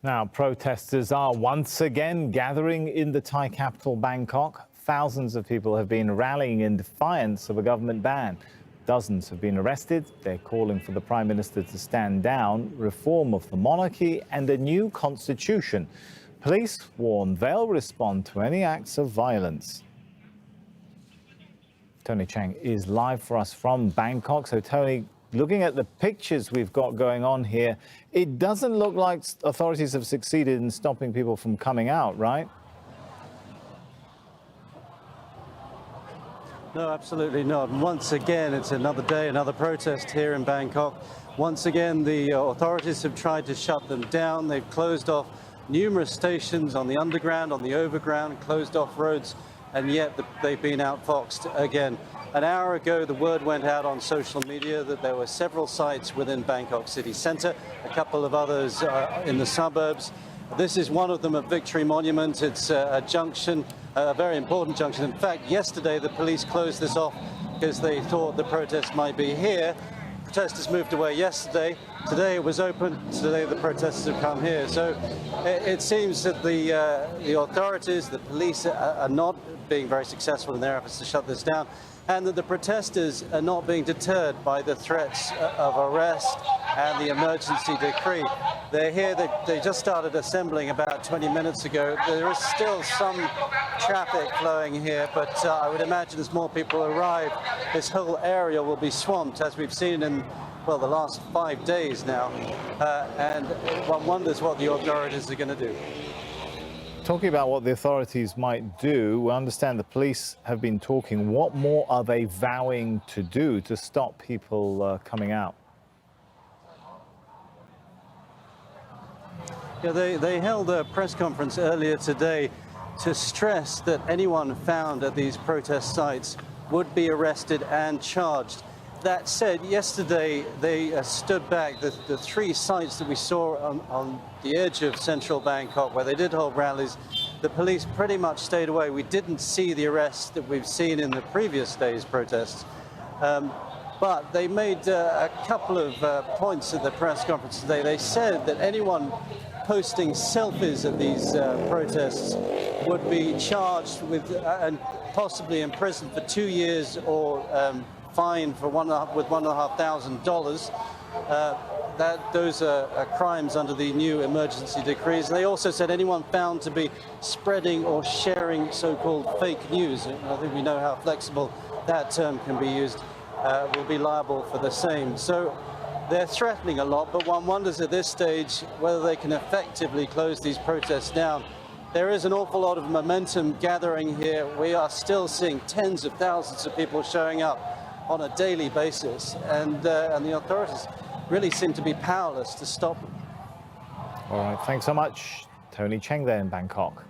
Now, protesters are once again gathering in the Thai capital, Bangkok. Thousands of people have been rallying in defiance of a government ban. Dozens have been arrested. They're calling for the Prime Minister to stand down, reform of the monarchy and a new constitution. Police warn they'll respond to any acts of violence. Tony Cheng is live for us from Bangkok. So, Tony, looking at the pictures we've got going on here, it doesn't look like authorities have succeeded in stopping people from coming out, right? No, absolutely not. And once again, it's another day, another protest here in Bangkok. Once again, the authorities have tried to shut them down. They've closed off numerous stations on the underground, on the overground, closed off roads, and yet they've been outfoxed again. An hour ago, the word went out on social media that there were several sites within Bangkok city centre, a couple of others in the suburbs. This is one of them, a Victory Monument. It's a junction, a very important junction. In fact, yesterday the police closed this off because they thought the protest might be here. Protesters moved away yesterday. Today it was open. Today the protesters have come here. So it seems that the authorities, the police are not being very successful in their efforts to shut this down, and that the protesters are not being deterred by the threats of arrest and the emergency decree. They're here, they just started assembling about 20 minutes ago. There is still some traffic flowing here, but I would imagine as more people arrive, this whole area will be swamped, as we've seen in, well, the last 5 days now. And one wonders what the authorities are going to do. Talking about what the authorities might do, we understand the police have been talking. What more are they vowing to do to stop people coming out? Yeah, they held a press conference earlier today to stress that anyone found at these protest sites would be arrested and charged. That said, yesterday they stood back. The three sites that we saw on the edge of central Bangkok where they did hold rallies, the police pretty much stayed away. We didn't see the arrests that we've seen in the previous day's protests. But they made a couple of points at the press conference today. They said that anyone posting selfies at these protests would be charged with and possibly imprisoned for 2 years or fined for with $1,500. Those are crimes under the new emergency decrees. They also said anyone found to be spreading or sharing so-called fake news, and I think we know how flexible that term can be used, will be liable for the same. So they're threatening a lot, but one wonders at this stage whether they can effectively close these protests down. There is an awful lot of momentum gathering here. We are still seeing tens of thousands of people showing up on a daily basis, and the authorities really seem to be powerless to stop them. All right, thanks so much. Tony Cheng there in Bangkok.